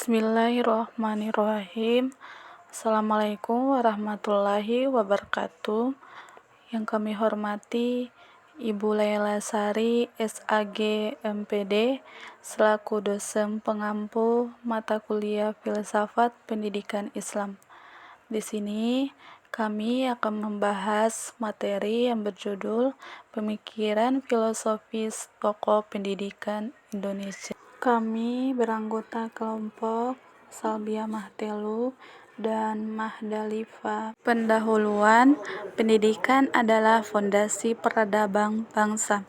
Bismillahirrahmanirrahim. Assalamualaikum warahmatullahi wabarakatuh. Yang kami hormati Ibu Laila Sari, SAG MPD, selaku dosen pengampu mata kuliah Filsafat Pendidikan Islam. Di sini kami akan membahas materi yang berjudul Pemikiran Filosofis Tokoh Pendidikan Indonesia. Kami beranggota kelompok Salbiah Mahtelu dan Mahdalifa. Pendahuluan, pendidikan adalah fondasi peradaban bangsa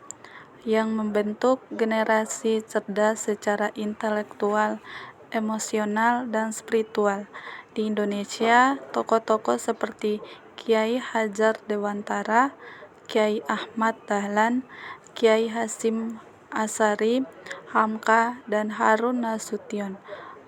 yang membentuk generasi cerdas secara intelektual, emosional, dan spiritual. Di Indonesia, tokoh-tokoh seperti Kiai Hajar Dewantara, Kiai Ahmad Dahlan, Kiai Hasyim Asy'ari, Hamka, dan Harun Nasution,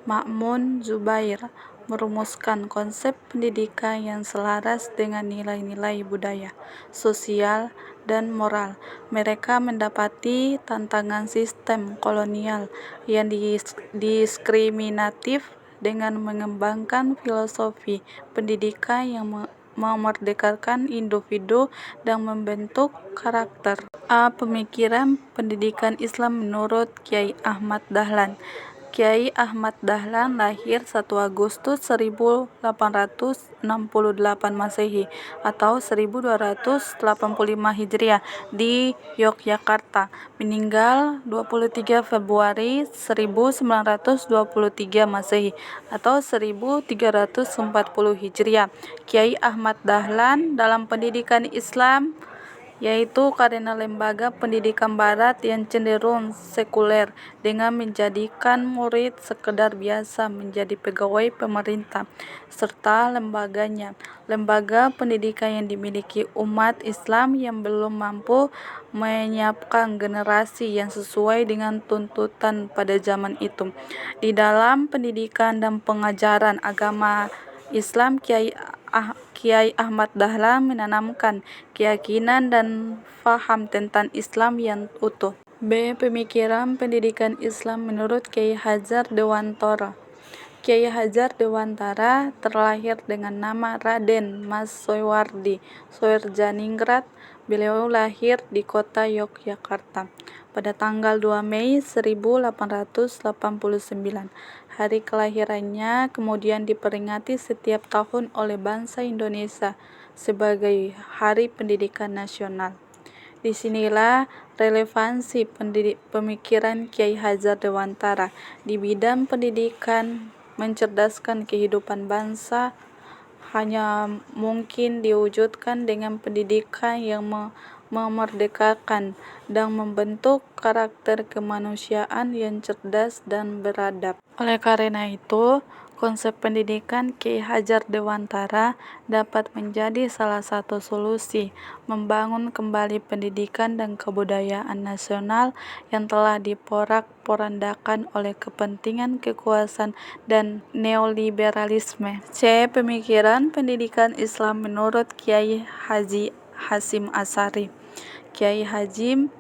Ma'mun Zubair merumuskan konsep pendidikan yang selaras dengan nilai-nilai budaya, sosial, dan moral. Mereka mendapati tantangan sistem kolonial yang diskriminatif dengan mengembangkan filosofi pendidikan yang memerdekakan individu dan membentuk karakter. Pemikiran pendidikan Islam menurut Kiai Ahmad Dahlan. Kiai Ahmad Dahlan lahir 1 Agustus 1868 Masehi atau 1285 Hijriah di Yogyakarta, meninggal 23 Februari 1923 Masehi atau 1340 Hijriah. Kiai Ahmad Dahlan dalam pendidikan Islam yaitu karena lembaga pendidikan barat yang cenderung sekuler dengan menjadikan murid sekedar biasa menjadi pegawai pemerintah, serta lembaga pendidikan yang dimiliki umat Islam yang belum mampu menyiapkan generasi yang sesuai dengan tuntutan pada zaman itu. Di dalam pendidikan dan pengajaran agama Islam, Kiai Ahmad Dahlan menanamkan keyakinan dan faham tentang Islam yang utuh. Pemikiran pendidikan Islam menurut Kiai Hajar Dewantara. Kiai Hajar Dewantara terlahir dengan nama Raden Mas Soewardi Soerjaningrat. Beliau lahir di kota Yogyakarta pada tanggal 2 Mei 1889. Hari kelahirannya kemudian diperingati setiap tahun oleh bangsa Indonesia sebagai Hari Pendidikan Nasional. Disinilah relevansi pemikiran Kiai Hajar Dewantara di bidang pendidikan. Mencerdaskan kehidupan bangsa hanya mungkin diwujudkan dengan pendidikan yang memerdekakan dan membentuk karakter kemanusiaan yang cerdas dan beradab. Oleh karena itu, konsep pendidikan Kiai Hajar Dewantara dapat menjadi salah satu solusi membangun kembali pendidikan dan kebudayaan nasional yang telah diporak-porandakan oleh kepentingan kekuasaan dan neoliberalisme. Pemikiran pendidikan Islam menurut Kiai Haji Hasyim Asy'ari. Kiai Hasyim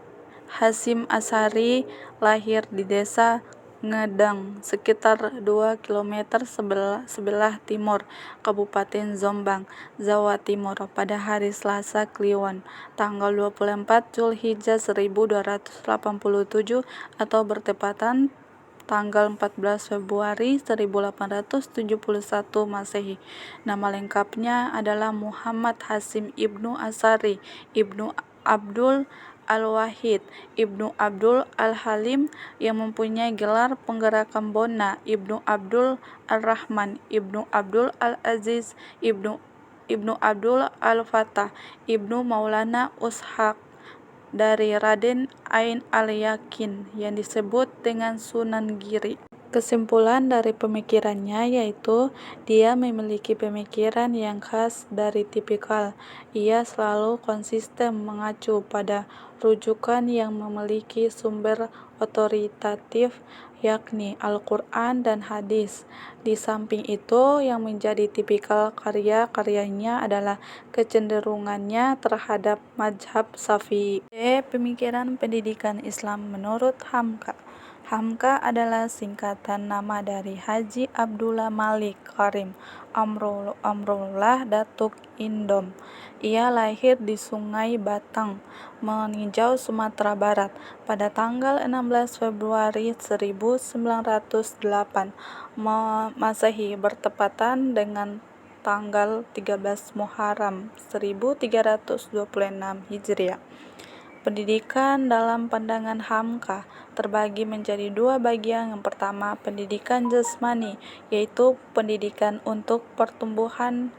Asy'ari lahir di desa Ngedang, sekitar 2 km sebelah timur Kabupaten Jombang, Jawa Timur, pada hari Selasa Kliwon, tanggal 24 Zulhijjah 1287 atau bertepatan tanggal 14 Februari 1871 Masehi. Nama lengkapnya adalah Muhammad Hasyim Ibnu Asy'ari, Ibnu Abdul Al-Wahid, Ibnu Abdul Al-Halim, yang mempunyai gelar penggerakan Bona, Ibnu Abdul Ar-Rahman, Ibnu Abdul Al-Aziz, Ibnu Abdul Al-Fatah, Ibnu Maulana Ushaq, dari Raden Ain al-Yakin yang disebut dengan Sunan Giri. Kesimpulan dari pemikirannya yaitu dia memiliki pemikiran yang khas dari tipikal. Ia selalu konsisten mengacu pada rujukan yang memiliki sumber otoritatif, yakni Al-Quran dan Hadis. Di samping itu, yang menjadi tipikal karya-karyanya adalah kecenderungannya terhadap mazhab Syafi'i. Pemikiran pendidikan Islam menurut Hamka. Hamka adalah singkatan nama dari Haji Abdullah Malik Karim Amrullah Datuk Indom. Ia lahir di Sungai Batang, Meninjau, Sumatera Barat pada tanggal 16 Februari 1908 Masehi bertepatan dengan tanggal 13 Muharram 1326 Hijriah. Pendidikan dalam pandangan Hamka terbagi menjadi dua bagian. Yang pertama, pendidikan jasmani, yaitu pendidikan untuk pertumbuhan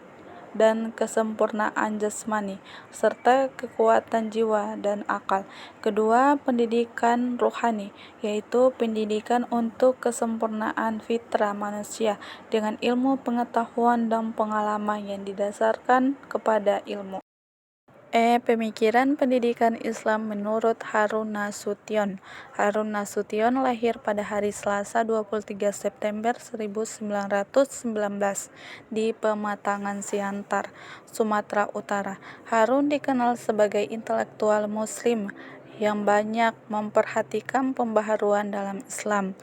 dan kesempurnaan jasmani, serta kekuatan jiwa dan akal. Kedua, pendidikan rohani, yaitu pendidikan untuk kesempurnaan fitrah manusia dengan ilmu pengetahuan dan pengalaman yang didasarkan kepada ilmu. Pemikiran pendidikan Islam menurut Harun Nasution. Harun Nasution lahir pada hari Selasa 23 September 1919 di Pematangan Siantar, Sumatera Utara. Harun dikenal sebagai intelektual muslim yang banyak memperhatikan pembaharuan dalam Islam.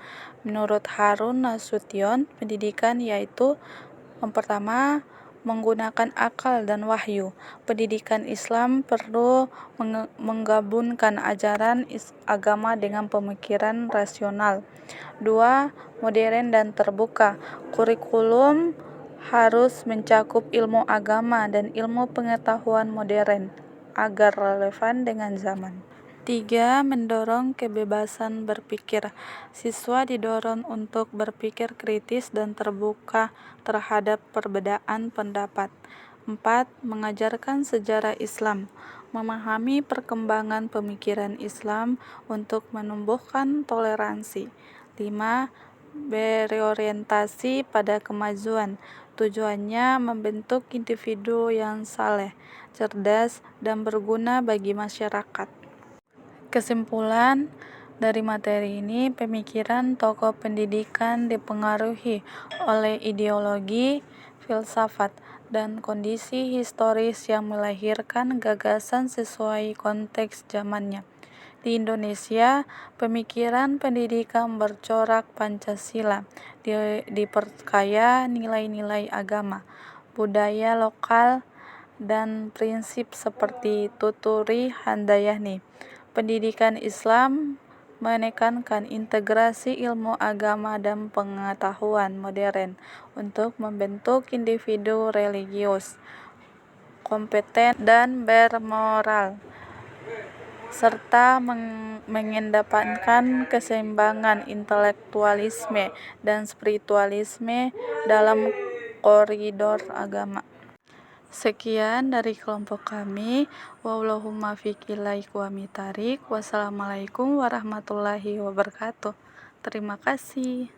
Menurut Harun Nasution, pendidikan yaitu yang pertama, menggunakan akal dan wahyu. Pendidikan Islam perlu menggabungkan ajaran agama dengan pemikiran rasional. 2. Modern dan terbuka. Kurikulum harus mencakup ilmu agama dan ilmu pengetahuan modern agar relevan dengan zaman. 3. Mendorong kebebasan berpikir. Siswa didorong untuk berpikir kritis dan terbuka terhadap perbedaan pendapat. 4. Mengajarkan sejarah Islam. Memahami perkembangan pemikiran Islam untuk menumbuhkan toleransi. 5. Berorientasi pada kemajuan. Tujuannya membentuk individu yang saleh, cerdas, dan berguna bagi masyarakat. Kesimpulan dari materi ini, pemikiran tokoh pendidikan dipengaruhi oleh ideologi, filsafat, dan kondisi historis yang melahirkan gagasan sesuai konteks zamannya. Di Indonesia, pemikiran pendidikan bercorak Pancasila, diperkaya nilai-nilai agama, budaya lokal, dan prinsip seperti Tuturi Handayani. Pendidikan Islam menekankan integrasi ilmu agama dan pengetahuan modern untuk membentuk individu religius, kompeten, dan bermoral, serta mengedepankan keseimbangan intelektualisme dan spiritualisme dalam koridor agama. Sekian dari kelompok kami. Wallahumma fiq ilaik wa mitarik. Wassalamualaikum warahmatullahi wabarakatuh. Terima kasih.